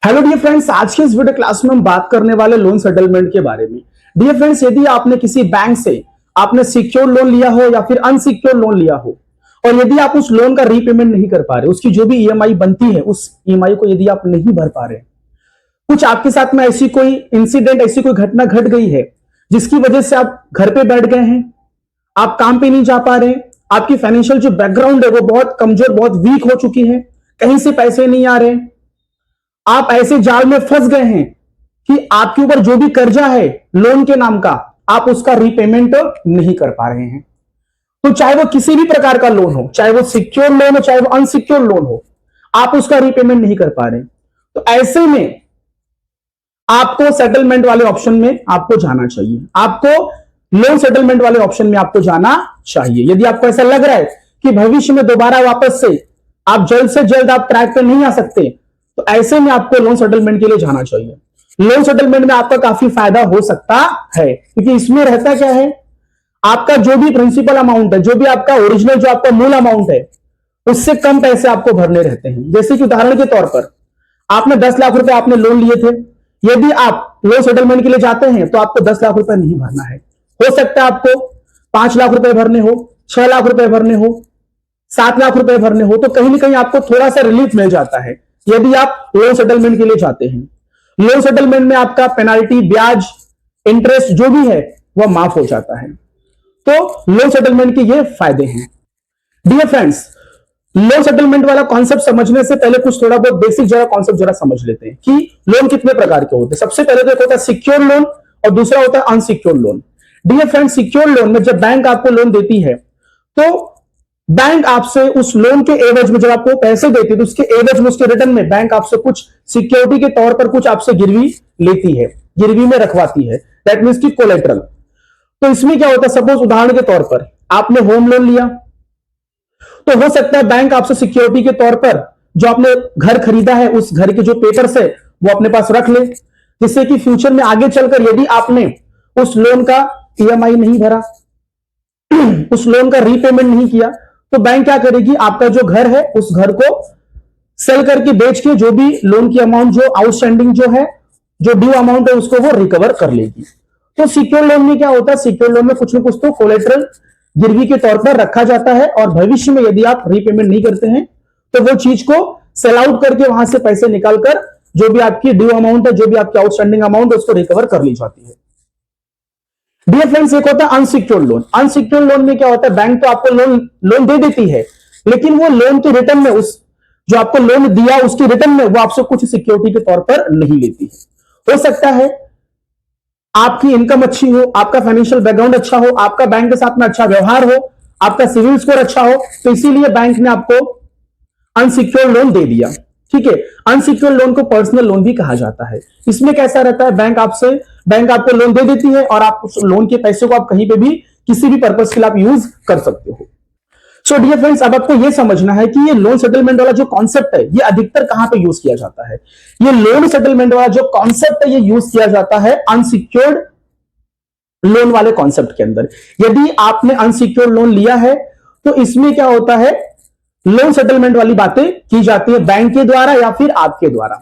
Hello dear friends, आज के इस वीडियो क्लास में हम बात करने वाले लोन सेटलमेंट के बारे में। डियर फ्रेंड्स, यदि आपने किसी बैंक से आपने सिक्योर लोन लिया हो या फिर अनसिक्योर लोन लिया हो और यदि आप उस लोन का रीपेमेंट नहीं कर पा रहे, उसकी जो भी ईएमआई बनती है उस ईएमआई को यदि आप नहीं भर पा रहे, कुछ आपके साथ में ऐसी कोई इंसिडेंट, ऐसी कोई घटना घट गई है जिसकी वजह से आप घर पे बैठ गए हैं, आप काम पे नहीं जा पा रहे, आपकी फाइनेंशियल जो बैकग्राउंड है वो बहुत कमजोर, बहुत वीक हो चुकी है, कहीं से पैसे नहीं आ रहे, आप ऐसे जाल में फंस गए हैं कि आपके ऊपर जो भी कर्जा है लोन के नाम का, आप उसका रीपेमेंट नहीं कर पा रहे हैं। तो चाहे वो किसी भी प्रकार का लोन हो, चाहे वो सिक्योर लोन हो, चाहे वो अनसिक्योर लोन हो, आप उसका रीपेमेंट नहीं कर पा रहे। तो ऐसे में आपको सेटलमेंट वाले ऑप्शन में आपको जाना चाहिए, आपको लोन सेटलमेंट वाले ऑप्शन में आपको जाना चाहिए। यदि आपको ऐसा लग रहा है कि भविष्य में दोबारा वापस से आप जल्द से जल्द आप ट्रैक पे नहीं आ सकते, तो ऐसे में आपको लोन सेटलमेंट के लिए जाना चाहिए। लोन सेटलमेंट में आपका काफी फायदा हो सकता है, क्योंकि इसमें रहता क्या है, आपका जो भी प्रिंसिपल अमाउंट है, जो भी आपका ओरिजिनल, जो आपका मूल अमाउंट है, उससे कम पैसे आपको भरने रहते हैं। जैसे कि उदाहरण के तौर पर आपने 10 लाख रुपए आपने लोन लिए थे, यदि आप लोन सेटलमेंट के लिए जाते हैं तो आपको 10 लाख रुपए नहीं भरना है। हो सकता है आपको 5 लाख रुपए भरने हो, 6 लाख रुपए भरने हो, 7 लाख रुपए भरने हो, तो कहीं ना कहीं आपको थोड़ा सा रिलीफ मिल जाता है यदि आप लोन सेटलमेंट के लिए जाते हैं। लोन सेटलमेंट में आपका पेनाल्टी, ब्याज, इंटरेस्ट जो भी है वह माफ हो जाता है। तो लोन सेटलमेंट के ये फायदे हैं। डियर फ्रेंड्स, लोन सेटलमेंट वाला कॉन्सेप्ट समझने से पहले कुछ थोड़ा बहुत बेसिक जरा कॉन्सेप्ट जरा समझ लेते हैं कि लोन कितने प्रकार के होते हैं। सबसे पहले तो एक होता है सिक्योर लोन और दूसरा होता है unsecure loan. Dear friends, secure loan में जब बैंक आपको लोन देती है तो बैंक आपसे उस लोन के एवज में, जब आपको पैसे देती है तो उसके एवज में, उसके रिटर्न में बैंक आपसे कुछ सिक्योरिटी के तौर पर कुछ आपसे गिरवी लेती है, गिरवी में रखवाती है, दैट मींस की कोलेटरल। तो इसमें क्या होता है, सपोज उदाहरण के तौर पर आपने होम लोन लिया, तो हो सकता है बैंक आपसे सिक्योरिटी के तौर पर जो आपने घर खरीदा है उस घर के जो पेपर्स है वो अपने पास रख ले, जिससे कि फ्यूचर में आगे चलकर यदि आपने उस लोन का ईएमआई नहीं भरा, उस लोन का रीपेमेंट नहीं किया, तो बैंक क्या करेगी, आपका जो घर है उस घर को सेल करके, बेच के जो भी लोन की अमाउंट, जो आउटस्टैंडिंग जो है, जो ड्यू अमाउंट है, उसको वो रिकवर कर लेगी। तो सिक्योर लोन में क्या होता है, सिक्योर लोन में कुछ ना कुछ तो कोलेटरल गिरवी के तौर पर रखा जाता है और भविष्य में यदि आप रीपेमेंट नहीं करते हैं तो वो चीज को सेल आउट करके वहां से पैसे निकालकर जो भी आपकी ड्यू अमाउंट है, जो भी आपकी आउटस्टैंडिंग अमाउंट है, उसको रिकवर कर ली जाती है। डियर फ्रेंड्स, एक होता है अनसिक्योर लोन। अनसिक्योर लोन में क्या होता है, बैंक तो आपको लोन दे देती है, लेकिन वो लोन के रिटर्न में, उस जो आपको लोन दिया उसके रिटर्न में वो आपसे कुछ सिक्योरिटी के तौर पर नहीं लेती है। हो सकता है आपकी इनकम अच्छी हो, आपका फाइनेंशियल बैकग्राउंड अच्छा हो, आपका बैंक के साथ में अच्छा व्यवहार हो, आपका सिविल स्कोर अच्छा हो, तो इसीलिए बैंक ने आपको अनसिक्योर लोन दे दिया। ठीक है, अनसिक्योर लोन को पर्सनल लोन भी कहा जाता है। इसमें कैसा रहता है, बैंक आपको लोन दे देती है और आप उस लोन के पैसे को आप कहीं पे भी किसी भी पर्पस के लिए आप यूज कर सकते हो। सो डियर फ्रेंड्स, अब आपको यह समझना है कि ये लोन सेटलमेंट वाला जो कॉन्सेप्ट है ये अधिकतर कहां पे यूज किया जाता है। ये लोन सेटलमेंट वाला जो कॉन्सेप्ट है ये यूज किया जाता है अनसिक्योर्ड लोन वाले कॉन्सेप्ट के अंदर। यदि आपने अनसिक्योर्ड लोन लिया है तो इसमें क्या होता है, लोन सेटलमेंट वाली बातें की जाती है बैंक के द्वारा या फिर आपके द्वारा।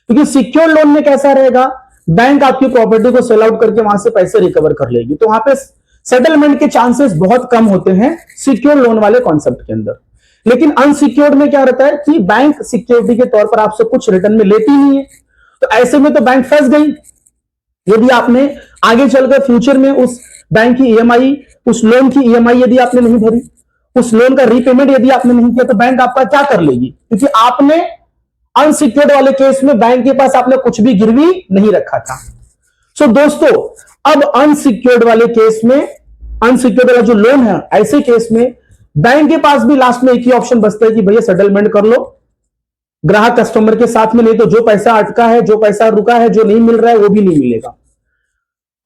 क्योंकि सिक्योर लोन में कैसा रहेगा, बैंक आपकी प्रॉपर्टी को सेल आउट करके वहां से पैसे रिकवर कर लेगी, तो वहां पे सेटलमेंट के चांसेस बहुत कम होते हैं सिक्योर लोन वाले कॉन्सेप्ट के अंदर। लेकिन अनसिक्योर्ड में क्या रहता है कि बैंक सिक्योरिटी के तौर पर आपसे कुछ रिटर्न में लेती नहीं है, तो ऐसे में तो बैंक फंस गई। यदि आपने आगे चलकर फ्यूचर में उस बैंक की ईएमआई, उस लोन की ईएमआई यदि आपने नहीं भरी, उस लोन का रीपेमेंट यदि आपने नहीं किया, तो बैंक आपका क्या कर लेगी, क्योंकि आपने अनसिक्योर्ड वाले केस में बैंक के पास आपने कुछ भी गिरवी नहीं रखा था। सो दोस्तों, अब अनसिक्योर्ड वाले केस में, अनसिक्योर्ड वाला जो लोन है, ऐसे केस में बैंक के पास भी लास्ट में एक ही ऑप्शन बचता है कि भैया सेटलमेंट कर लो ग्राहक कस्टमर के साथ में, नहीं तो जो पैसा अटका है, जो पैसा रुका है, जो नहीं मिल रहा है वो भी नहीं मिलेगा।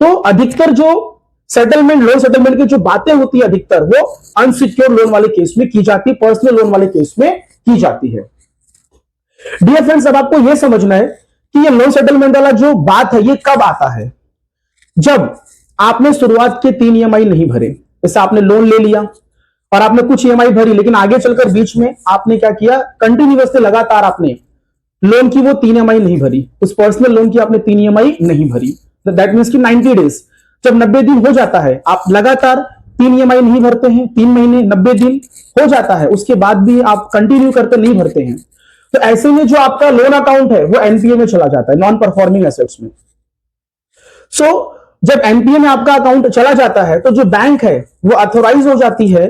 तो अधिकतर जो सेटलमेंट, लोन सेटलमेंट की जो बातें होती है अधिकतर वो अनसिक्योर्ड लोन वाले केस में की जाती है, पर्सनल लोन वाले केस में की जाती है। डियर फ्रेंड्स, अब आपको यह समझना है कि ये लोन सेटलमेंट वाला जो बात है ये कब आता है, जब आपने शुरुआत के 3 ईएमआई नहीं भरे। जैसे आपने लोन ले लिया और आपने कुछ ईएमआई भरी, लेकिन आगे चलकर बीच में आपने क्या किया, कंटिन्यूअसली लगातार आपने लोन की वो 3 EMI नहीं भरी, उस पर्सनल लोन की आपने 3 EMI नहीं भरी, दैट मीन्स कि 90 डेज, जब 90 दिन हो जाता है, आप लगातार 3 EMI नहीं भरते हैं, 3 महीने 90 दिन हो जाता है, उसके बाद भी आप कंटिन्यू करते नहीं भरते हैं, तो ऐसे में जो आपका लोन अकाउंट है वो एनपीए में चला जाता है, नॉन परफॉर्मिंग एसेट्स में। सो जब एनपीए में आपका अकाउंट चला जाता है तो जो बैंक है वो ऑथोराइज हो जाती है,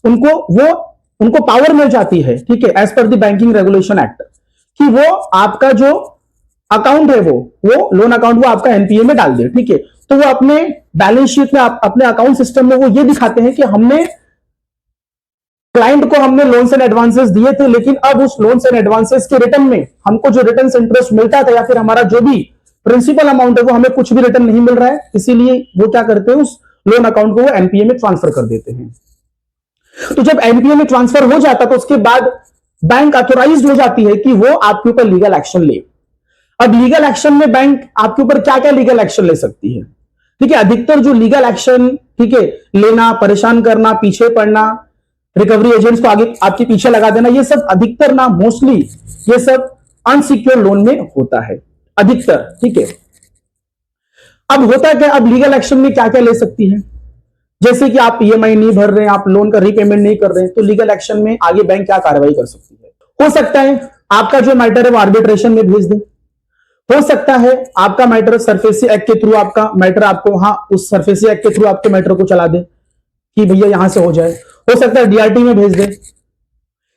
उनको पावर मिल जाती है, ठीक है, as per the banking regulation act, कि वो आपका जो अकाउंट है वो लोन अकाउंट वो आपका एनपीए में डाल दे, ठीक है। तो वो अपने बैलेंस शीट में अपने अकाउंट सिस्टम में वो ये दिखाते हैं कि हमने क्लाइंट को हमने लोन्स एंड एडवांसेस दिए थे, लेकिन अब उस लोन्स एंड एडवांसेस के रिटर्न में हमको जो रिटर्न इंटरेस्ट मिलता था या फिर हमारा जो भी प्रिंसिपल अमाउंट है वो हमें कुछ भी रिटर्न नहीं मिल रहा है, इसीलिए वो क्या करते हैं, उस लोन अकाउंट को वो एनपीए में ट्रांसफर कर देते हैं। तो जब एनपीए में ट्रांसफर हो जाता तो उसके बाद बैंक ऑथोराइज्ड हो जाती है कि वो आपके ऊपर लीगल एक्शन ले। अब लीगल एक्शन में बैंक आपके ऊपर क्या क्या लीगल एक्शन ले सकती है, ठीक है। अधिकतर जो लीगल एक्शन, ठीक है, लेना, परेशान करना, पीछे पड़ना, रिकवरी एजेंट्स को आगे आपके पीछे लगा देना, ये सब अधिकतर ना, मोस्टली ये सब अनसिक्योर्ड लोन में होता है अधिकतर, ठीक है। अब होता क्या, अब लीगल एक्शन में क्या क्या ले सकती है, जैसे कि आप ईएमआई नहीं भर रहे हैं, आप लोन का रीपेमेंट नहीं कर रहे हैं, तो लीगल एक्शन में आगे बैंक क्या कार्रवाई कर सकती है। हो सकता है आपका जो मैटर है वो आर्बिट्रेशन में भेज दे, हो सकता है आपका मैटर सरफेसी एक्ट के थ्रू, आपका मैटर आपको वहां उस सरफेसी एक्ट के थ्रू आपके मैटर को चला दे कि भैया यहां से हो जाए, हो सकता है डीआरटी में भेज दे,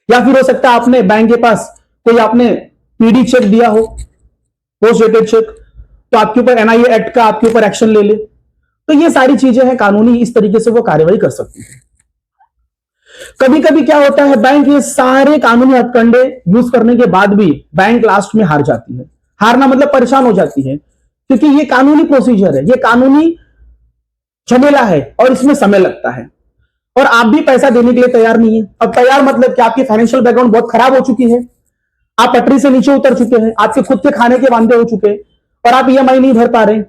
या फिर हो सकता है आपने बैंक के पास कोई आपने पीडी चेक दिया हो, पोस्ट डेटेड चेक, तो आपके ऊपर एनआईए एक्ट का आपके ऊपर एक्शन ले ले। तो ये सारी चीजें हैं कानूनी, इस तरीके से वो कार्रवाई कर सकती है। कभी कभी क्या होता है, बैंक ये सारे कानूनी हथकंडे यूज करने के बाद भी बैंक लास्ट में हार जाती है। हारना मतलब परेशान हो जाती है, क्योंकि ये कानूनी प्रोसीजर है, ये कानूनी झमेला है और इसमें समय लगता है, और आप भी पैसा देने के लिए तैयार नहीं है। अब तैयार मतलब कि आपकी फाइनेंशियल बैकग्राउंड बहुत खराब हो चुकी है, आप पटरी से नीचे उतर चुके हैं, आपके खुद के खाने के वांदे हो चुके, और आप ईएमआई नहीं भर पा रहे,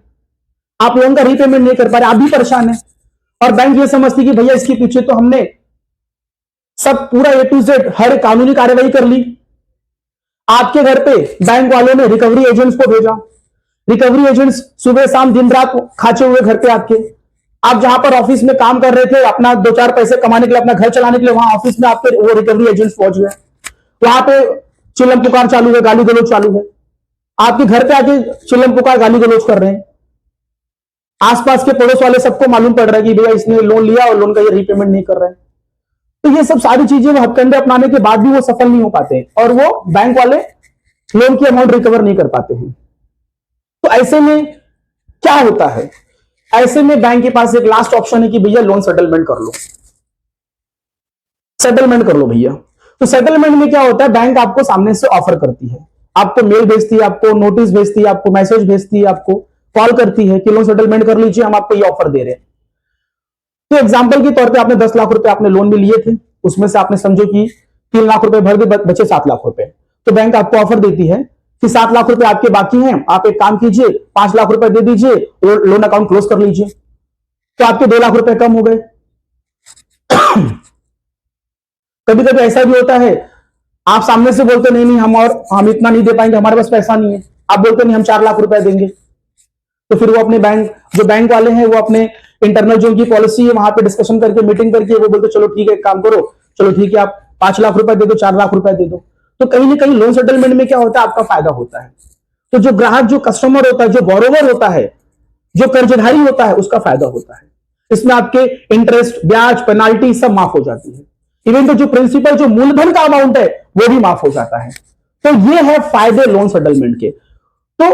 आप लोन का रीपेमेंट नहीं कर पा रहे, आप भी परेशान है, और बैंक ये समझती कि भैया इसके पीछे तो हमने सब पूरा ए टू जेड हर कानूनी कार्रवाई कर ली। आपके घर पे बैंक वालों ने रिकवरी एजेंट्स को भेजा, रिकवरी एजेंट्स सुबह शाम दिन रात खाचे हुए घर पे आपके, आप जहां पर ऑफिस में काम कर रहे थे अपना 2-4 पैसे कमाने के लिए, अपना घर चलाने के लिए, वहां ऑफिस में आपके वो रिकवरी एजेंट्स पहुंच गए, वहां पे चिल्लम पुकार चालू है, गाली गलौज चालू है, आपके घर पे आके चिल्लम पुकार गाली गलौज कर रहे हैं। आसपास के पड़ोस वाले सबको मालूम पड़ रहा है कि भैया इसने लोन लिया और लोन का ये रीपेमेंट नहीं कर रहा है। तो ये सब सारी चीजें वो हथकंडे अपनाने के बाद भी वो सफल नहीं हो पाते और वो बैंक वाले लोन की अमाउंट रिकवर नहीं कर पाते हैं। तो ऐसे में क्या होता है, ऐसे में बैंक के पास एक लास्ट ऑप्शन है कि भैया लोन सेटलमेंट कर लो, सेटलमेंट कर लो भैया। तो सेटलमेंट में क्या होता है, बैंक आपको सामने से ऑफर करती है, आपको मेल भेजती है, आपको नोटिस भेजती है, आपको मैसेज भेजती है, आपको कॉल करती है कि लोन सेटलमेंट कर लीजिए, हम आपको ये ऑफर दे रहे हैं। तो एग्जांपल के तौर पे आपने 10 लाख रुपए आपने लोन में लिए थे, उसमें से आपने समझो कि 3 लाख रुपए भर दे, बचे 7 लाख रुपए। तो बैंक आपको ऑफर देती है कि 7 लाख रुपए आपके बाकी हैं, आप एक काम कीजिए 5 लाख रुपए दे दीजिए, लोन अकाउंट क्लोज कर लीजिए। तो आपके 2 लाख रुपए कम हो गए। कभी कभी ऐसा भी होता है, आप सामने से बोलते नहीं नहीं हम इतना नहीं दे पाएंगे, हमारे पास पैसा नहीं है, आप बोलते नहीं हम 4 लाख रुपए देंगे। तो फिर वो अपने जो बैंक वाले हैं वो अपने इंटरनल जो उनकी पॉलिसी है वहां पे डिस्कशन करके, मीटिंग करके वो बोलते चलो ठीक है एक काम करो, चलो ठीक है आप 5 लाख रुपए दे दो, 4 लाख रुपए दे दो। तो कहीं ना कहीं लोन सेटलमेंट में क्या होता है, आपका फायदा होता है। तो जो ग्राहक, जो कस्टमर होता है, जो बोरोवर होता है, जो कर्जधारी होता है, उसका फायदा होता है। इसमें आपके इंटरेस्ट, ब्याज, पेनाल्टी सब माफ हो जाती है, इवन तो जो प्रिंसिपल, जो मूलधन का अमाउंट है वो भी माफ हो जाता है। तो ये है फायदे लोन सेटलमेंट के। तो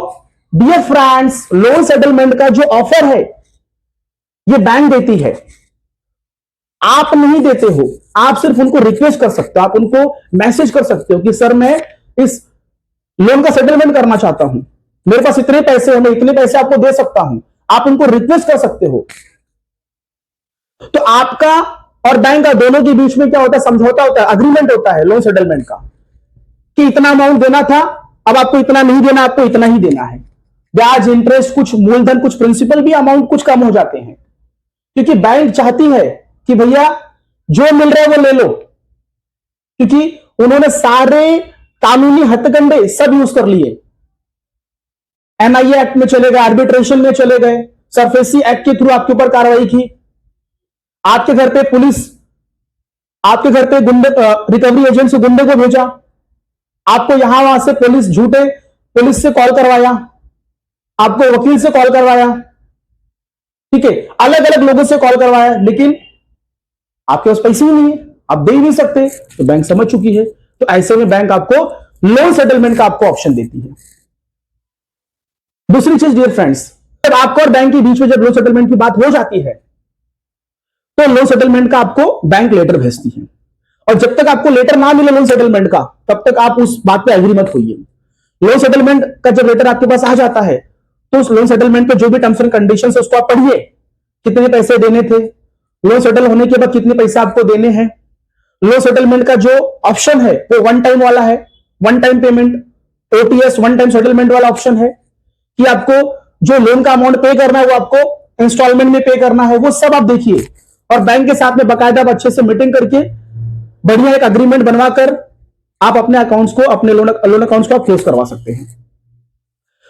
डियर फ्रेंड्स, लोन सेटलमेंट का जो ऑफर है ये बैंक देती है, आप नहीं देते हो, आप सिर्फ उनको रिक्वेस्ट कर सकते हो, आप उनको मैसेज कर सकते हो कि सर मैं इस लोन का सेटलमेंट करना चाहता हूं, मेरे पास इतने पैसे हैं, मैं इतने पैसे आपको दे सकता हूं, आप उनको रिक्वेस्ट कर सकते हो। तो आपका और बैंक का दोनों के बीच में क्या होता है, समझौता होता है, अग्रीमेंट होता है लोन सेटलमेंट का, कि इतना अमाउंट देना था, अब आपको इतना नहीं देना, आपको इतना ही देना है। ब्याज, इंटरेस्ट, कुछ मूलधन, कुछ प्रिंसिपल भी अमाउंट कुछ कम हो जाते हैं, क्योंकि बैंक चाहती है कि भैया जो मिल रहा है वो ले लो, क्योंकि उन्होंने सारे कानूनी हथकंडे सब यूज कर लिए, एनआईए एक्ट में चले गए, आर्बिट्रेशन में चले गए, सरफेसी एक्ट के थ्रू आपके ऊपर कार्रवाई की, आपके घर पे पुलिस, आपके घर पे गुंडे, रिकवरी एजेंट से गुंडे को भेजा, आपको यहां वहां से पुलिस से कॉल करवाया, आपको वकील से कॉल करवाया, ठीक है, अलग अलग लोगों से कॉल करवाया, लेकिन आपके पास पैसे ही नहीं है, आप दे ही नहीं सकते, तो बैंक समझ चुकी है। तो ऐसे में बैंक आपको लोन सेटलमेंट का आपको ऑप्शन देती है। दूसरी चीज डियर फ्रेंड्स, जब आपको और बैंक के बीच में जब लोन सेटलमेंट की बात हो जाती है तो लोन सेटलमेंट का आपको बैंक लेटर भेजती है, और जब तक आपको लेटर ना मिले लोन सेटलमेंट का तब तक आप उस बात पे एग्री मत होइए। लोन सेटलमेंट का जब लेटर आपके पास आ जाता है तो उस लोन सेटलमेंट पे जो भी टर्म्स एंड कंडीशन है उसको आप पढ़िए, कितने पैसे देने थे, लोन सेटल होने के बाद कितने पैसे आपको देने हैं। लोन सेटलमेंट का जो ऑप्शन है वो वन टाइम वाला है, one time payment, OTS one time settlement वाला ऑप्शन है, कि आपको जो लोन का अमाउंट पे करना है वो आपको इंस्टॉलमेंट में पे करना है, वो सब आप देखिए, और बैंक के साथ में बकायदा अच्छे से मीटिंग करके बढ़िया एक अग्रीमेंट बनवाकर आप अपने अकाउंट्स को, अपने लोन अकाउंट्स को आप क्लोज करवा सकते हैं।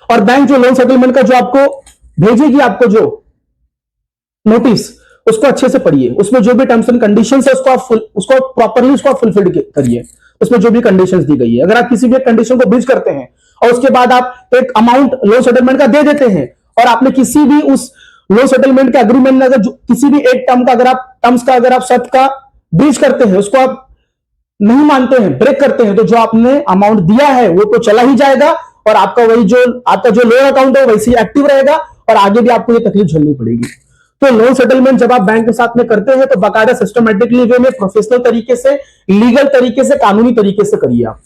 और बैंक जो लोन सेटलमेंट का जो आपको भेजेगी, आपको जो नोटिस, उसको अच्छे से पढ़िए, उसमें जो भी टर्म्स एंड कंडीशंस है उसको प्रॉपरली फुलफिल करिए, उसमें जो भी कंडीशंस दी गई है। अगर आप किसी भी कंडीशन को ब्रीच करते हैं और उसके बाद आप एक अमाउंट लोन सेटलमेंट का दे देते हैं, और आपने किसी भी उस लोन सेटलमेंट के अग्रीमेंट में अगर किसी भी एक टर्म्स का अगर आप शर्त का ब्रीच करते हैं, उसको आप नहीं मानते हैं, ब्रेक करते हैं, तो जो आपने अमाउंट दिया है वो तो चला ही जाएगा, और आपका जो लोन अकाउंट है वैसे ही एक्टिव रहेगा, और आगे भी आपको ये तकलीफ झेलनी पड़ेगी। तो लोन सेटलमेंट जब आप बैंक के साथ में करते हैं तो बाकायदा सिस्टमेटिकली वे में, प्रोफेशनल तरीके से, लीगल तरीके से, कानूनी तरीके से करिए आप,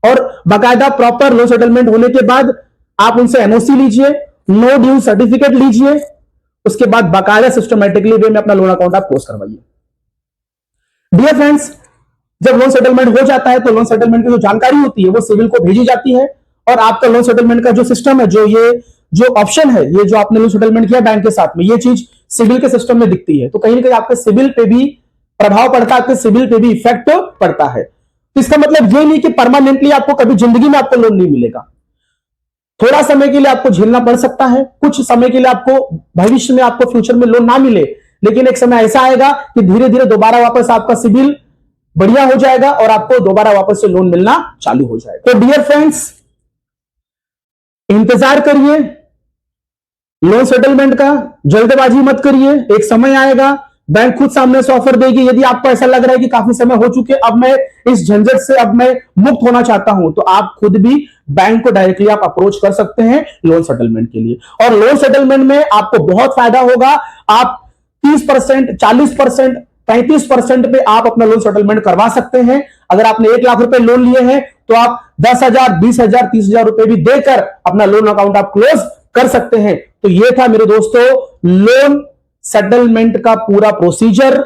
और बाकायदा प्रॉपर लोन सेटलमेंट होने के बाद आप उनसे एनओसी लीजिए, नो ड्यू सर्टिफिकेट लीजिए, उसके बाद बाकायदा सिस्टमेटिकली वे में अपना लोन अकाउंट आप क्लोज करवाइए। डियर फ्रेंड्स, जब लोन सेटलमेंट हो जाता है तो लोन सेटलमेंट की जो जानकारी होती है वो सिविल को भेजी जाती है, और आपका लोन सेटलमेंट का जो सिस्टम है, जो ऑप्शन है, ये जो आपने लोन सेटलमेंट किया बैंक के साथ में, ये चीज सिविल के सिस्टम में दिखती है, तो कहीं ना कहीं आपके सिविल पे भी प्रभाव पड़ता है, आपके सिविल पे भी इफेक्ट पड़ता है। इसका मतलब ये नहीं कि परमानेंटली आपको कभी जिंदगी में आपको लोन नहीं मिलेगा, थोड़ा समय के लिए आपको झेलना पड़ सकता है, कुछ समय के लिए आपको भविष्य में आपको फ्यूचर में लोन ना मिले, लेकिन एक समय ऐसा आएगा कि धीरे धीरे दोबारा वापस आपका सिविल बढ़िया हो जाएगा और आपको दोबारा वापस से लोन मिलना चालू हो जाएगा। तो डियर फ्रेंड्स, इंतजार करिए लोन सेटलमेंट का, जल्दबाजी मत करिए, एक समय आएगा बैंक खुद सामने से ऑफर देगी। यदि आपको ऐसा लग रहा है कि काफी समय हो चुके, अब मैं इस झंझट से अब मैं मुक्त होना चाहता हूं, तो आप खुद भी बैंक को डायरेक्टली आप अप्रोच कर सकते हैं लोन सेटलमेंट के लिए, और लोन सेटलमेंट में आपको बहुत फायदा होगा। आप 30%, 40%, 35% पे आप अपना लोन सेटलमेंट करवा सकते हैं। अगर आपने 1 लाख रुपए लोन लिए हैं तो आप 10,000, 20,000, 30,000 रुपए भी देकर अपना लोन अकाउंट आप क्लोज कर सकते हैं। तो ये था मेरे दोस्तों लोन सेटलमेंट का पूरा प्रोसीजर।